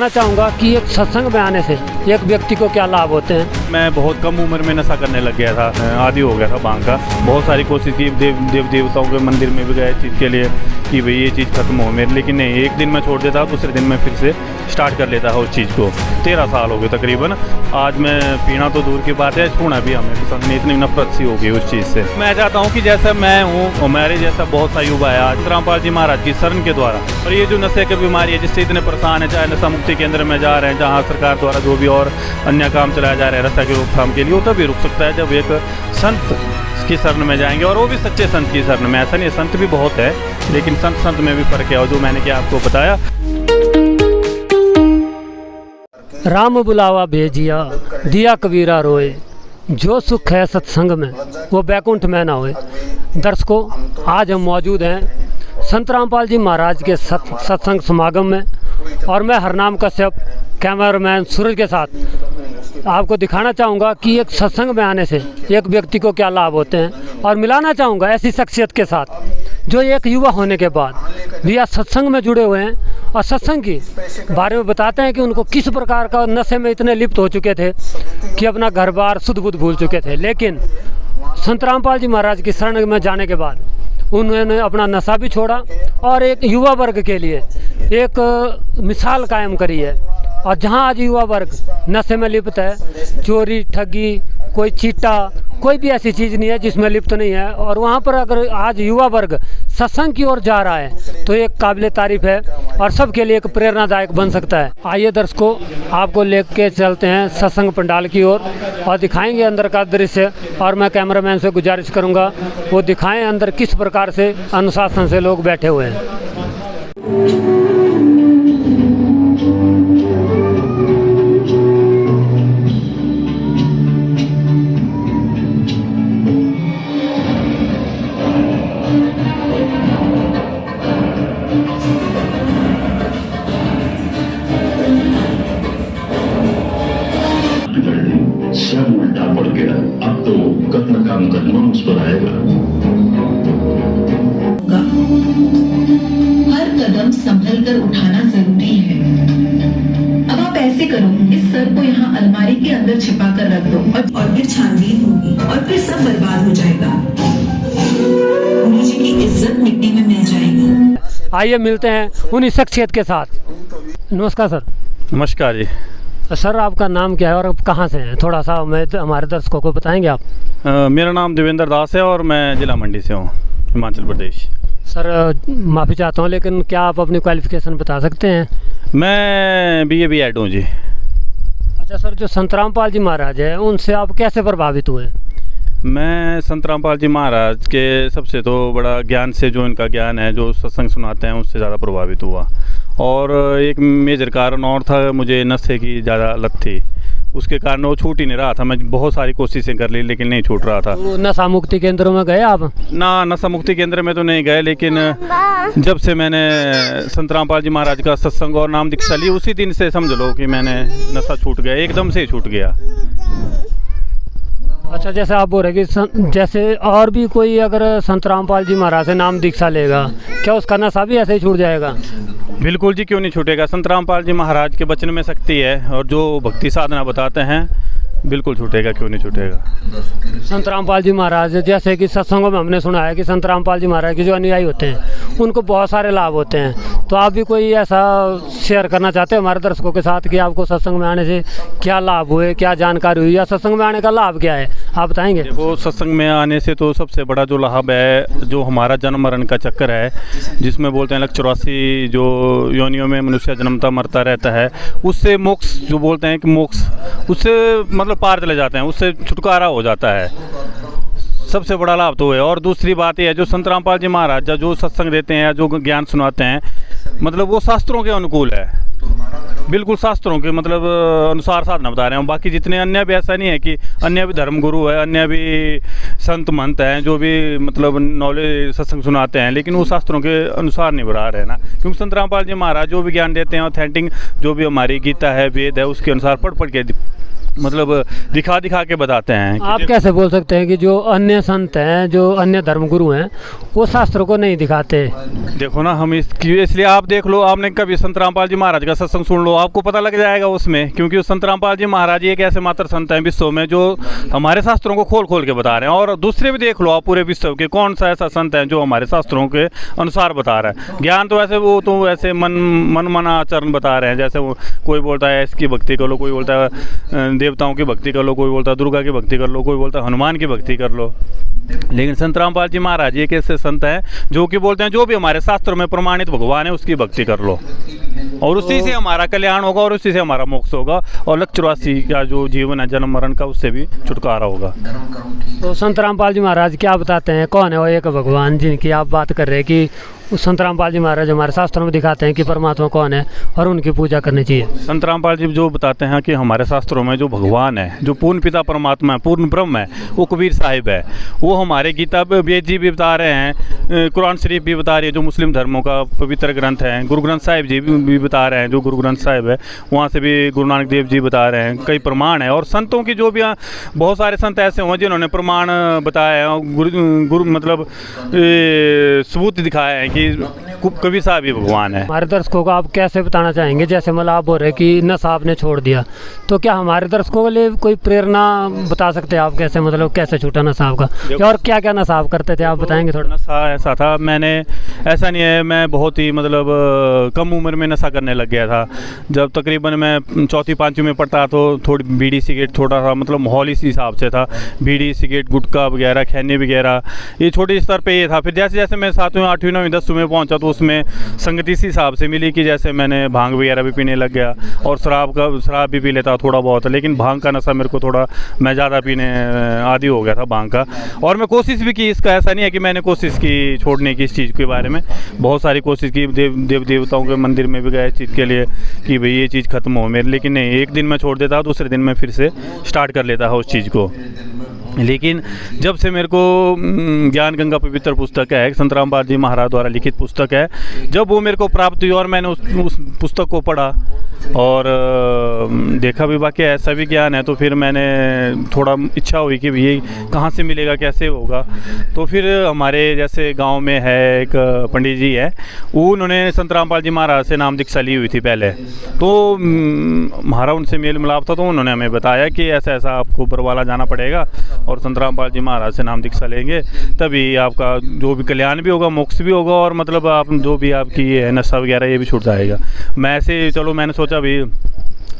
कहना चाहूँगा कि एक सत्संग में आने से एक व्यक्ति को क्या लाभ होते हैं। मैं बहुत कम उम्र में नशा करने लग गया था, आदी हो गया था भांग का। बहुत सारी कोशिश की, देव देवताओं के मंदिर में भी गए चीज़ के लिए कि भाई ये चीज़ खत्म हो मेरे, लेकिन नहीं, एक दिन मैं छोड़ देता, दूसरे दिन मैं फिर से स्टार्ट कर लेता उस चीज़ को। 13 साल हो गए तकरीबन। आज मैं पीना तो दूर की बात है, छूना भी हमें पसंद नहीं, इतनी नफरत सी हो गई उस चीज़ से। मैं चाहता हूँ कि जैसा मैं हूँ और मेरे जैसा बहुत सा युवा है आज रामपाल जी महाराज की शरण के द्वारा, और ये जो नशे की बीमारी है जिससे इतने परेशान है, चाहे नशा मुक्ति केंद्र में जा रहे हैं जहाँ सरकार द्वारा जो भी और अन्य काम चलाया जा रहा है नशा की रोकथाम के लिए, वो तभी रुक सकता है जब एक संत की शरण में जाएंगे, और वो भी सच्चे संत की शरण में। ऐसा नहीं, संत भी बहुत है लेकिन संत में भी फर्क है, और जो मैंने क्या आपको बताया। राम बुलावा भेजिया दिया कबीरा रोए, जो सुख है सत्संग में वो बैकुंठ में ना होए। दर्शकों, आज हम मौजूद हैं संत रामपाल जी महाराज के सत्संग समागम में, और मैं हरनाम कश्यप कैमरामैन सूरज के साथ आपको दिखाना चाहूँगा कि एक सत्संग में आने से एक व्यक्ति को क्या लाभ होते हैं, और मिलाना चाहूँगा ऐसी शख्सियत के साथ जो एक युवा होने के बाद भी आज सत्संग में जुड़े हुए हैं, और सत्संग की बारे में बताते हैं कि उनको किस प्रकार का नशे में इतने लिप्त हो चुके थे कि अपना घर बार शुद्ध बुद्ध भूल चुके थे। लेकिन संत रामपाल जी महाराज की शरण में जाने के बाद उन्होंने अपना नशा भी छोड़ा और एक युवा वर्ग के लिए एक मिसाल कायम करी है। और जहां आज युवा वर्ग नशे में लिप्त है, चोरी ठगी, कोई चीटा, कोई भी ऐसी चीज़ नहीं है जिसमें लिप्त नहीं है, और वहां पर अगर आज युवा वर्ग सत्संग की ओर जा रहा है तो एक काबिल तारीफ है और सबके लिए एक प्रेरणादायक बन सकता है। आइए दर्शकों, आपको लेके चलते हैं सत्संग पंडाल की ओर और दिखाएंगे अंदर का दृश्य, और मैं कैमरामैन से गुजारिश करूंगा वो दिखाएं अंदर किस प्रकार से अनुशासन से लोग बैठे हुए हैं। सब उल्टा पड़ गया, अब तो कत्ल का मुकदमा उस पर आएगा। हर कदम संभल कर उठाना जरूरी है। अब आप ऐसे करो, इस सर को यहाँ अलमारी के अंदर छिपा कर रख दो, और फिर छानबीन होगी और फिर सब बर्बाद हो जाएगा। गुरु जी की इज्जत मिट्टी में मिल जाएगी। आइए मिलते हैं उन्हीं शख्सियत के साथ। नमस्कार सर। नमस्कार जी। सर, आपका नाम क्या है और आप कहाँ से हैं, थोड़ा सा हमारे दर्शकों को बताएंगे आप? मेरा नाम देवेंद्र दास है और मैं जिला मंडी से हूँ, हिमाचल प्रदेश। सर, माफ़ी चाहता हूँ लेकिन क्या आप अपनी क्वालिफ़िकेशन बता सकते हैं? मैं BA हूँ जी। अच्छा सर, जो संत रामपाल जी महाराज है उनसे आप कैसे प्रभावित हुए? मैं संत रामपाल जी महाराज के सबसे तो बड़ा ज्ञान से, जो इनका ज्ञान है, जो सत्संग सुनाते हैं, उससे ज़्यादा प्रभावित हुआ। और एक मेजर कारण और था, मुझे नशे की ज़्यादा लत थी, उसके कारण वो छूट ही नहीं रहा था। मैं बहुत सारी कोशिशें कर ली लेकिन नहीं छूट रहा था। तो नशा मुक्ति केंद्रों में गए आप? ना, नशा मुक्ति केंद्र में तो नहीं गए, लेकिन जब से मैंने संत रामपाल जी महाराज का सत्संग और नाम दीक्षा ली, उसी दिन से समझ लो कि मैंने नशा छूट गया, एकदम से छूट गया। अच्छा, जैसे आप बोल रहे कि जैसे और भी कोई अगर संत रामपाल जी महाराज से नाम दीक्षा लेगा, क्या उसका नशा भी ऐसे ही छूट जाएगा? बिल्कुल जी, क्यों नहीं छूटेगा। संत रामपाल जी महाराज के वचन में शक्ति है, और जो भक्ति साधना बताते हैं बिल्कुल छूटेगा, क्यों नहीं छूटेगा। संत रामपाल जी महाराज, जैसे कि सत्संगों में हमने सुना है कि संत रामपाल जी महाराज के जो अनुयायी होते हैं उनको बहुत सारे लाभ होते हैं, तो आप भी कोई ऐसा शेयर करना चाहते हैं हमारे दर्शकों के साथ कि आपको सत्संग में आने से क्या लाभ हुए, क्या जानकारी हुई, या सत्संग में आने का लाभ क्या है, आप बताएंगे? देखो, सत्संग में आने से तो सबसे बड़ा जो लाभ है, जो हमारा जन्म मरण का चक्कर है, जिसमें बोलते हैं 184 जो योनियों में मनुष्य जन्मता मरता रहता है, उससे मोक्ष, जो बोलते हैं कि मोक्ष, उससे मतलब पार चले जाते हैं, उससे छुटकारा हो जाता है। सबसे बड़ा लाभ तो है। और दूसरी बात यह है, जो संत रामपाल जी महाराज जो सत्संग देते हैं, जो ज्ञान सुनाते हैं, मतलब वो शास्त्रों के अनुकूल है, बिल्कुल शास्त्रों के मतलब अनुसार साधना बता रहे हैं। बाकी जितने अन्य भी, ऐसा नहीं है कि अन्य भी धर्म गुरु है, अन्य भी संत महंत हैं जो भी मतलब नॉलेज सत्संग सुनाते हैं, लेकिन वो शास्त्रों के अनुसार नहीं बता रहे ना। क्योंकि संत रामपाल जी महाराज जो भी ज्ञान देते हैं, ऑथेंटिक जो भी हमारी गीता है, वेद है, उसके अनुसार पढ़ के मतलब दिखा दिखा के बताते हैं कि आप कैसे बोल सकते हैं कि जो अन्य संत हैं, जो अन्य धर्मगुरु हैं, वो शास्त्रों को नहीं दिखाते? देखो ना, हम इसलिए आप देख लो, आपने कभी संत रामपाल जी महाराज का सत्संग सुन लो, आपको पता लग जाएगा उसमें, क्योंकि उस संत रामपाल जी महाराज एक ऐसे मात्र संत हैं विश्व में जो हमारे शास्त्रों को खोल खोल के बता रहे हैं। और दूसरे भी देख लो आप पूरे विश्व के, कौन सा ऐसा संत है जो हमारे शास्त्रों के अनुसार बता रहा है। ज्ञान तो ऐसे वो तो ऐसे मनाचरण बता रहे हैं, जैसे वो कोई बोलता है इसकी भक्ति कर लो, कोई बोलता है देवताओं की भक्ति कर लो, कोई बोलता है दुर्गा की भक्ति कर लो, कोई बोलता है हनुमान की भक्ति कर लो। लेकिन संत रामपाल जी महाराज एक ऐसे संत हैं जो कि बोलते हैं जो भी हमारे शास्त्रों में प्रमाणित भगवान है उसकी भक्ति कर लो, और उसी से हमारा कल्याण होगा और उसी से हमारा मोक्ष होगा, और लक्ष्यवासी का जो जीवन है जन्म मरण का उससे भी छुटकारा होगा। तो संत रामपाल जी महाराज क्या बताते हैं, कौन है वो एक भगवान जिनकी आप बात कर रहे हैं कि उस संत रामपाल जी महाराज हमारे शास्त्रों में दिखाते हैं कि परमात्मा कौन है और उनकी पूजा करनी चाहिए? संत रामपाल जी जो बताते हैं कि हमारे शास्त्रों में जो भगवान है, जो पूर्ण पिता परमात्मा है, पूर्ण ब्रह्म है, वो कबीर साहिब है। वो हमारे गीता वेद जी भी बता रहे हैं, कुरान शरीफ भी बता रही है जो मुस्लिम धर्मों का पवित्र ग्रंथ है, गुरु ग्रंथ साहिब जी भी बता रहे हैं, जो गुरु ग्रंथ साहिब है वहाँ से भी गुरु नानक देव जी बता रहे हैं, कई प्रमाण है। और संतों की जो भी बहुत सारे संत ऐसे हुए जिन्होंने प्रमाण बताया है, गुरु मतलब सबूत दिखाया है कि कबीर साहब ही भगवान है। हमारे दर्शकों को आप कैसे बताना चाहेंगे, जैसे मतलब आप बोल रहे हैं कि नशा आपने छोड़ दिया, तो क्या हमारे दर्शकों के लिए कोई प्रेरणा बता सकते हैं आप, कैसे मतलब कैसे छूटा नशा आपका, और क्या क्या नशा आप करते थे, आप बताएंगे थोड़ा? नशा ऐसा था, मैंने ऐसा नहीं है, मैं बहुत ही मतलब कम उम्र में नशा करने लग गया था। जब तकरीबन मैं चौथी पाँचवीं में पढ़ता तो थोड़ी बीड़ी सिगरेट थोड़ा सा मतलब माहौल इस हिसाब से था, बीड़ी सिगरेट गुटखा वगैरह खैनी वगैरह ये छोटे स्तर पे ये था। फिर जैसे जैसे मैं 7वीं 8वीं 9वीं 10वीं में पहुंचा तो उसमें संगत इस हिसाब से मिली कि जैसे मैंने भांग वगैरह भी पीने लग गया, और शराब भी पी लेता थोड़ा बहुत, लेकिन भांग का नशा मेरे को थोड़ा मैं ज़्यादा पीने आदी हो गया था भांग का। और मैं कोशिश भी की इसका, ऐसा नहीं है कि मैंने कोशिश की छोड़ने की इस चीज़ के बारे में, बहुत सारी कोशिश की, देव देवताओं के मंदिर में भी गए इस चीज़ के लिए कि भाई ये चीज़ ख़त्म हो मेरे, लेकिन नहीं, एक दिन मैं छोड़ देता दूसरे दिन मैं फिर से स्टार्ट कर लेता है उस चीज़ को। लेकिन जब से मेरे को ज्ञान गंगा पवित्र पुस्तक है, संत रामपाल जी महाराज द्वारा लिखित पुस्तक है, जब वो मेरे को प्राप्त हुई और मैंने उस पुस्तक को पढ़ा और देखा भी वाकई ऐसा भी ज्ञान है, तो फिर मैंने थोड़ा इच्छा हुई कि ये कहाँ से मिलेगा, कैसे होगा। तो फिर हमारे जैसे गांव में है एक पंडित जी है, उन्होंने संत रामपाल जी महाराज से नाम दीक्षा ली हुई थी पहले, तो हमारा उनसे मेल मिलाप था, तो उन्होंने हमें बताया कि ऐसा ऐसा आपको बरवाला जाना पड़ेगा और संत रामपाल जी महाराज से नाम दीक्षा लेंगे, तभी आपका जो भी कल्याण भी होगा, मोक्ष भी होगा, और मतलब आप जो भी आपकी ये है नशा वगैरह ये भी छूट जाएगा। मैं ऐसे चलो मैंने सोचा भी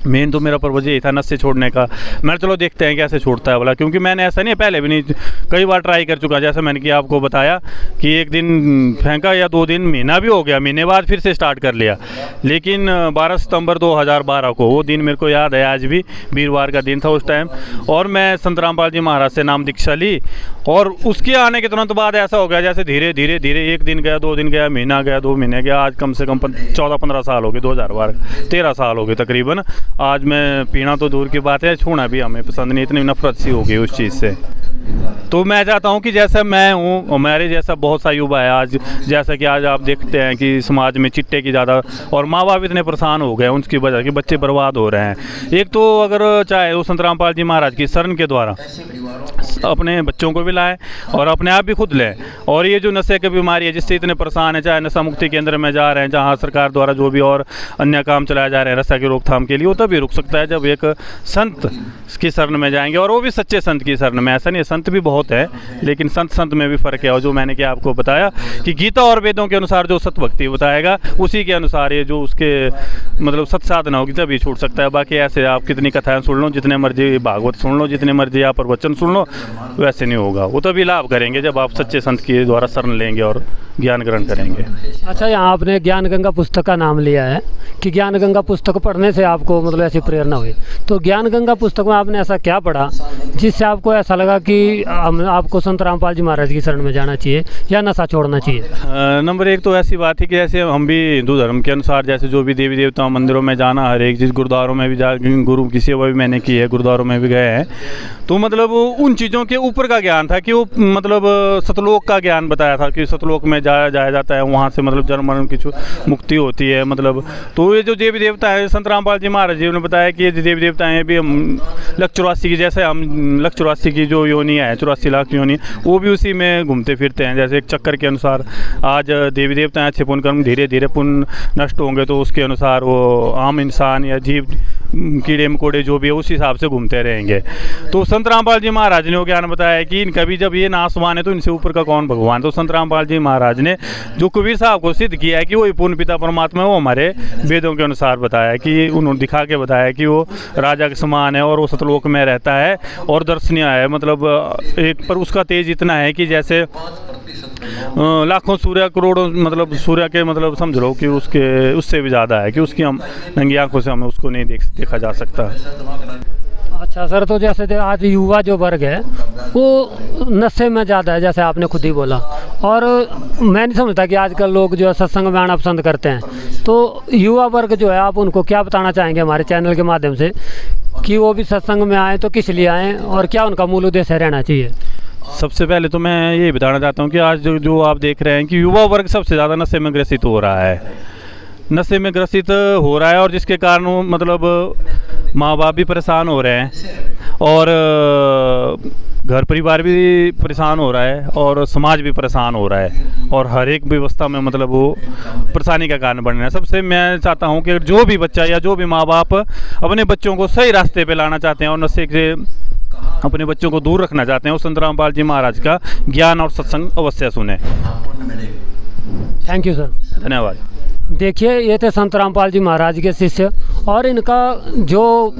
मेन तो मेरा पर्पज़ यही था नशे छोड़ने का, मैं चलो देखते हैं कैसे छूटता है वाला, क्योंकि मैंने ऐसा नहीं है, पहले भी नहीं कई बार ट्राई कर चुका, जैसे मैंने कि आपको बताया कि एक दिन फेंका या 2 दिन, महीना भी हो गया, महीने बाद फिर से स्टार्ट कर लिया। लेकिन 12 सितंबर 2012 को वो दिन मेरे को याद है आज भी, वीरवार का दिन था उस टाइम, और मैं संत रामपाल जी महाराज से नाम दीक्षा ली, और उसके आने के तुरंत बाद ऐसा हो गया जैसे धीरे धीरे धीरे 1 दिन गया, 2 दिन गया, महीना गया, 2 महीने गया, आज कम से कम 14-15 साल हो गए, 2012 13 साल हो गए तकरीबन। आज मैं पीना तो दूर की बात है, छूना भी हमें पसंद नहीं, इतनी नफरत सी हो गई उस चीज़ से। तो मैं चाहता हूँ कि जैसा मैं हूँ, हमारे जैसा बहुत सा युवा है आज, जैसा कि आज आप देखते हैं कि समाज में चिट्टे की ज़्यादा, और माँ बाप इतने परेशान हो गए हैं उनकी वजह कि बच्चे बर्बाद हो रहे हैं। एक तो अगर चाहे वो संत रामपाल जी महाराज की शरण के द्वारा अपने बच्चों को भी लाएं और अपने आप भी खुद लें, और ये जो नशे की बीमारी है जिससे इतने परेशान है, चाहे नशा मुक्ति केंद्र में जा रहे हैं जहाँ सरकार द्वारा जो भी और अन्य काम चलाए जा रहे हैं नशा की रोकथाम के लिए, वो तभी रुक सकता है जब एक संत की शरण में जाएंगे, और वो भी सच्चे संत की शरण में। ऐसा नहीं, संत भी बहुत है लेकिन संत में भी फ़र्क है, और जो मैंने क्या आपको बताया कि गीता और वेदों के अनुसार जो सत भक्ति बताएगा उसी के अनुसार ये जो उसके मतलब सत साधना होगी तभी छूट सकता है। बाकी ऐसे आप कितनी कथाएं सुन लो, जितने मर्जी भागवत सुन लो, जितने मर्जी आप प्रवचन सुन लो, वैसे नहीं होगा। वो तभी लाभ करेंगे जब आप सच्चे संत के द्वारा शरण लेंगे और ज्ञान ग्रहण करेंगे। अच्छा, यहाँ आपने ज्ञान गंगा पुस्तक का नाम लिया है कि ज्ञान गंगा पुस्तक पढ़ने से आपको मतलब ऐसी प्रेरणा हुई, तो ज्ञान गंगा पुस्तक में आपने ऐसा क्या पढ़ा जिससे आपको ऐसा लगा कि आपको संत रामपाल जी महाराज की शरण में जाना चाहिए या नशा छोड़ना चाहिए? नंबर एक तो ऐसी बात है कि जैसे हम भी हिंदू धर्म के अनुसार जैसे जो भी देवी देवता मंदिरों में जाना, हर एक चीज़, गुरुद्वारों में भी जा, गुरु की सेवा भी मैंने की है, गुरुद्वारों में भी गए हैं, तो मतलब उन चीज़ों के ऊपर का ज्ञान था कि वो मतलब सतलोक का ज्ञान बताया था कि सतलोक में जाया जाता है, वहाँ से मतलब जन्म मरण की मुक्ति होती है। मतलब तो ये जो देवी देवता है संत रामपाल जी महाराज जी ने बताया कि ये देवी देवता हैं भी हम 184 की, जैसे हम 184 की जो योनि है, 84 लाख योनि, वो भी उसी में घूमते फिरते हैं। जैसे एक चक्कर के अनुसार आज देवी देवता हैं, अच्छे पुण्य कर्म धीरे धीरे पुण्य नष्ट होंगे तो उसके अनुसार वो आम इंसान या जीव, कीड़े मकोड़े जो भी है उस हिसाब से घूमते रहेंगे। तो संत रामपाल जी महाराज ने वो ज्ञान बताया कि इनका भी जब ये नासवान है तो इनसे ऊपर का कौन भगवान। तो संत रामपाल जी महाराज ने जो कबीर साहब को सिद्ध किया है कि वही पूर्ण पिता परमात्मा है, वो हमारे वेदों के अनुसार बताया कि उन्होंने दिखा के बताया कि वो राजा के समान है और वो सतलोक में रहता है और दर्शनीय है। मतलब एक पर उसका तेज इतना है कि जैसे लाखों सूर्य, करोड़ों, मतलब सूर्य के मतलब समझ लो कि उससे भी ज़्यादा है कि उसकी हम नंगी आंखों से हमें उसको नहीं देखा जा सकता। अच्छा सर, तो जैसे आज युवा जो वर्ग है वो नशे में ज़्यादा है, जैसे आपने खुद ही बोला, और मैं नहीं समझता कि आजकल लोग जो है सत्संग में आना पसंद करते हैं। तो युवा वर्ग जो है, आप उनको क्या बताना चाहेंगे हमारे चैनल के माध्यम से कि वो भी सत्संग में आएँ, तो किस लिए आएँ और क्या उनका मूल उद्देश्य रहना चाहिए? सबसे पहले तो मैं ये बताना चाहता हूँ कि आज जो आप देख रहे हैं कि युवा वर्ग सबसे ज़्यादा नशे में ग्रसित हो रहा है, नशे में ग्रसित हो रहा है, और जिसके कारण मतलब माँ बाप भी परेशान हो रहे हैं और घर परिवार भी परेशान हो रहा है और समाज भी परेशान हो रहा है और हर एक व्यवस्था में मतलब वो परेशानी का कारण बन रहा है। सबसे मैं चाहता हूँ कि जो भी बच्चा या जो भी माँ बाप अपने बच्चों को सही रास्ते पे लाना चाहते हैं और नशे से अपने बच्चों को दूर रखना चाहते हैं, वो संत रामपाल जी महाराज का ज्ञान और सत्संग अवश्य सुने। थैंक यू सर, धन्यवाद। देखिए, ये थे संत रामपाल जी महाराज के शिष्य और इनका जो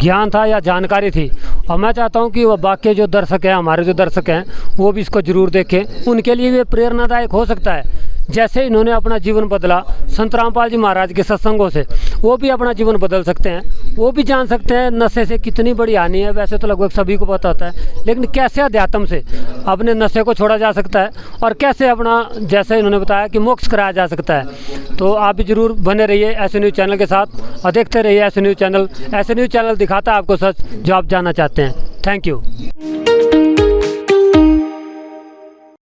ज्ञान था या जानकारी थी, और मैं चाहता हूँ कि वो बाकी जो दर्शक हैं, हमारे जो दर्शक हैं, वो भी इसको ज़रूर देखें। उनके लिए भी प्रेरणादायक हो सकता है। जैसे इन्होंने अपना जीवन बदला संत रामपाल जी महाराज के सत्संगों से, वो भी अपना जीवन बदल सकते हैं। वो भी जान सकते हैं नशे से कितनी बड़ी हानि है। वैसे तो लगभग सभी को पता होता है, लेकिन कैसे अध्यात्म से अपने नशे को छोड़ा जा सकता है और कैसे अपना, जैसे इन्होंने बताया, कि मोक्ष कराया जा सकता है। तो आप भी जरूर बने रहिए ऐसे न्यूज़ चैनल के साथ और देखते रहिए ऐसे न्यूज़ चैनल। ऐसे न्यूज़ चैनल दिखाता है आपको सच जो आप जानना चाहते हैं। Thank you.